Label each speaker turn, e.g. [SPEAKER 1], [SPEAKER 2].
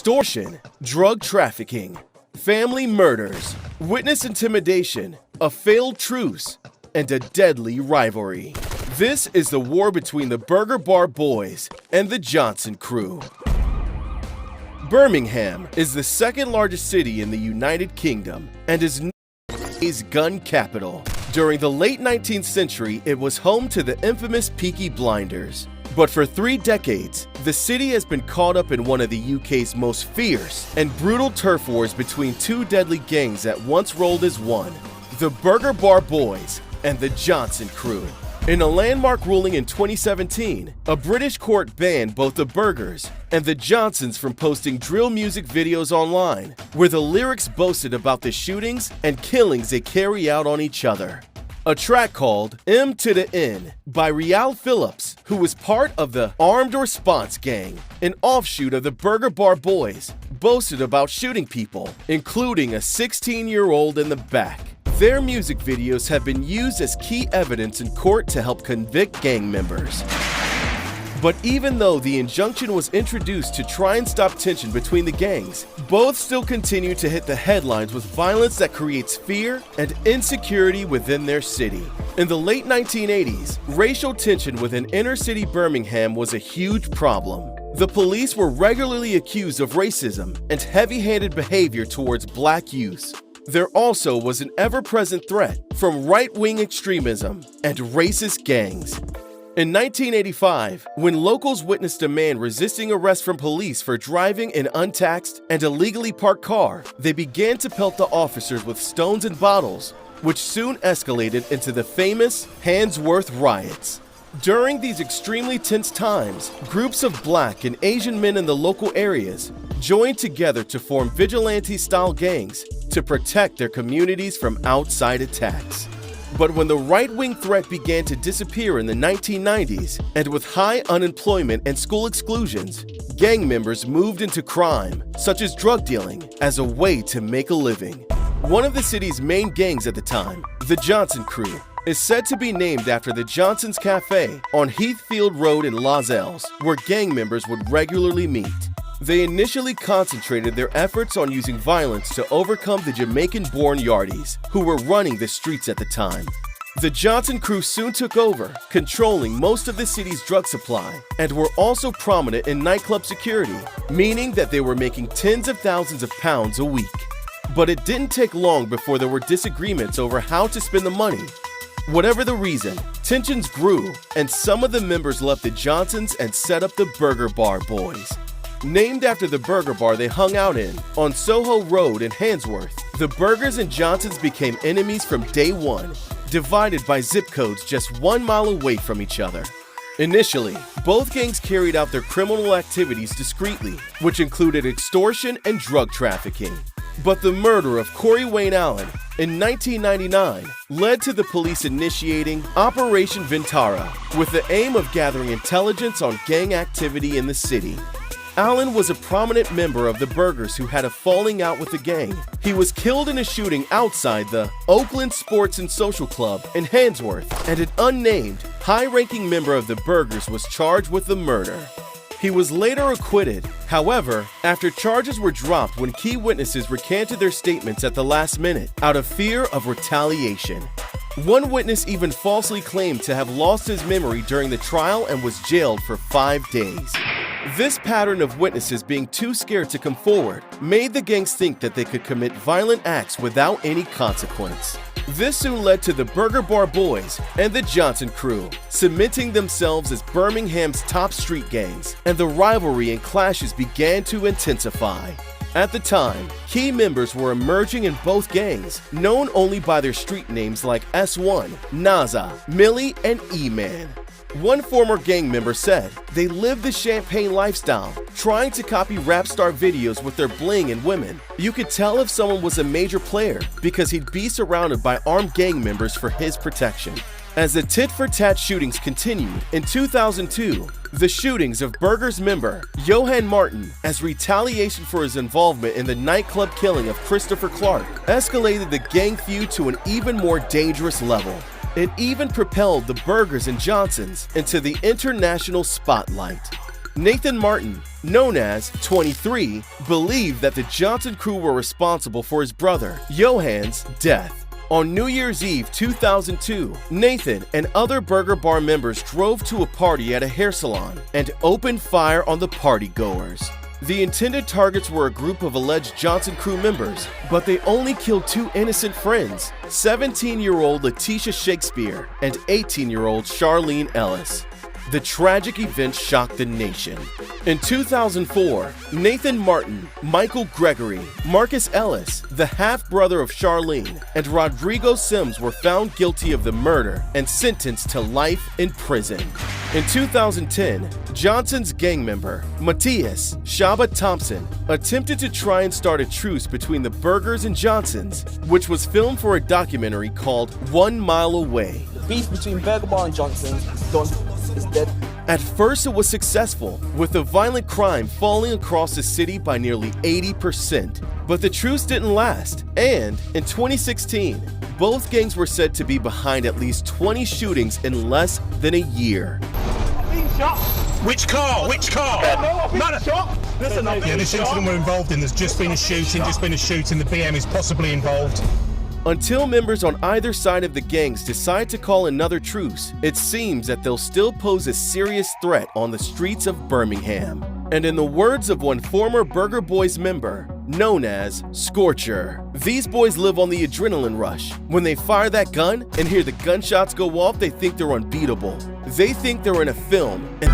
[SPEAKER 1] extortion, drug trafficking, family murders, witness intimidation, a failed truce, and a deadly rivalry. This is the war between the Burger Bar Boys and the Johnson crew. Birmingham is the second largest city in the United Kingdom and is UK's gun capital. During the late 19th century, it was home to the infamous Peaky Blinders. But for 3 decades, the city has been caught up in one of the UK's most fierce and brutal turf wars between 2 deadly gangs that once rolled as one: the Burger Bar Boys and the Johnson crew. In a landmark ruling in 2017, a British court banned both the Burgers and the Johnsons from posting drill music videos online, where the lyrics boasted about the shootings and killings they carry out on each other. A track called M to the N by Real Phillips, who was part of the Armed Response Gang, an offshoot of the Burger Bar Boys, boasted about shooting people, including a 16-year-old in the back. Their music videos have been used as key evidence in court to help convict gang members. But even though the injunction was introduced to try and stop tension between the gangs, both still continue to hit the headlines with violence that creates fear and insecurity within their city. In the late 1980s, racial tension within inner-city Birmingham was a huge problem. The police were regularly accused of racism and heavy-handed behavior towards black youth. There also was an ever-present threat from right-wing extremism and racist gangs. In 1985, when locals witnessed a man resisting arrest from police for driving an untaxed and illegally parked car, they began to pelt the officers with stones and bottles, which soon escalated into the famous Handsworth riots. During these extremely tense times, groups of black and Asian men in the local areas joined together to form vigilante-style gangs to protect their communities from outside attacks. But when the right-wing threat began to disappear in the 1990s, and with high unemployment and school exclusions, gang members moved into crime, such as drug dealing, as a way to make a living. One of the city's main gangs at the time, the Johnson crew, is said to be named after the Johnson's Cafe on Heathfield Road in Lozells, where gang members would regularly meet. They initially concentrated their efforts on using violence to overcome the Jamaican-born Yardies, who were running the streets at the time. The Johnson crew soon took over, controlling most of the city's drug supply, and were also prominent in nightclub security, meaning that they were making tens of thousands of pounds a week. But it didn't take long before there were disagreements over how to spend the money. Whatever the reason, tensions grew, and some of the members left the Johnsons and set up the Burger Bar Boys. Named after the burger bar they hung out in, on Soho Road in Handsworth, the Burgers and Johnsons became enemies from day one, divided by zip codes just 1 mile away from each other. Initially, both gangs carried out their criminal activities discreetly, which included extortion and drug trafficking. But the murder of Corey Wayne Allen in 1999 led to the police initiating Operation Ventara, with the aim of gathering intelligence on gang activity in the city. Allen was a prominent member of the Burgers who had a falling out with the gang. He was killed in a shooting outside the Oakland Sports and Social Club in Handsworth, and an unnamed, high-ranking member of the Burgers was charged with the murder. He was later acquitted. However, after charges were dropped when key witnesses recanted their statements at the last minute out of fear of retaliation. One witness even falsely claimed to have lost his memory during the trial and was jailed for 5 days. This pattern of witnesses being too scared to come forward made the gangs think that they could commit violent acts without any consequence. This soon led to the Burger Bar Boys and the Johnson crew cementing themselves as Birmingham's top street gangs, and the rivalry and clashes began to intensify. At the time, key members were emerging in both gangs, known only by their street names like S1, Naza, Millie, and E-Man. One former gang member said they lived the champagne lifestyle, trying to copy rap star videos with their bling and women. You could tell if someone was a major player because he'd be surrounded by armed gang members for his protection. As the tit-for-tat shootings continued, in 2002, the shootings of Burgers member Johan Martin, as retaliation for his involvement in the nightclub killing of Christopher Clark, escalated the gang feud to an even more dangerous level. It even propelled the Burgers and Johnsons into the international spotlight. Nathan Martin, known as 23, believed that the Johnson crew were responsible for his brother, Johan's, death. On New Year's Eve 2002, Nathan and other burger bar members drove to a party at a hair salon and opened fire on the partygoers. The intended targets were a group of alleged Johnson crew members, but they only killed two innocent friends, 17-year-old Letitia Shakespeare and 18-year-old Charlene Ellis. The tragic event shocked the nation. In 2004, Nathan Martin, Michael Gregory, Marcus Ellis, the half-brother of Charlene, and Rodrigo Sims were found guilty of the murder and sentenced to life in prison. In 2010, Johnson's gang member, Matthias Shaba Thompson, attempted to try and start a truce between the Burgers and Johnsons, which was filmed for a documentary called 1 Mile Away.
[SPEAKER 2] The beef between Burger Bar and Johnson's is dead.
[SPEAKER 1] At first, it was successful, with the violent crime falling across the city by nearly 80%. But the truce didn't last, and in 2016, both gangs were said to be behind at least 20 shootings in less than a year.
[SPEAKER 3] Which car? Which car?
[SPEAKER 2] Listen,
[SPEAKER 3] Yeah, this incident we're involved in, there's just been a shooting, the BM is possibly involved.
[SPEAKER 1] Until members on either side of the gangs decide to call another truce, it seems that they'll still pose a serious threat on the streets of Birmingham. And in the words of one former Burger Boys member, known as Scorcher, these boys live on the adrenaline rush. When they fire that gun and hear the gunshots go off, they think they're unbeatable. They think they're in a film, and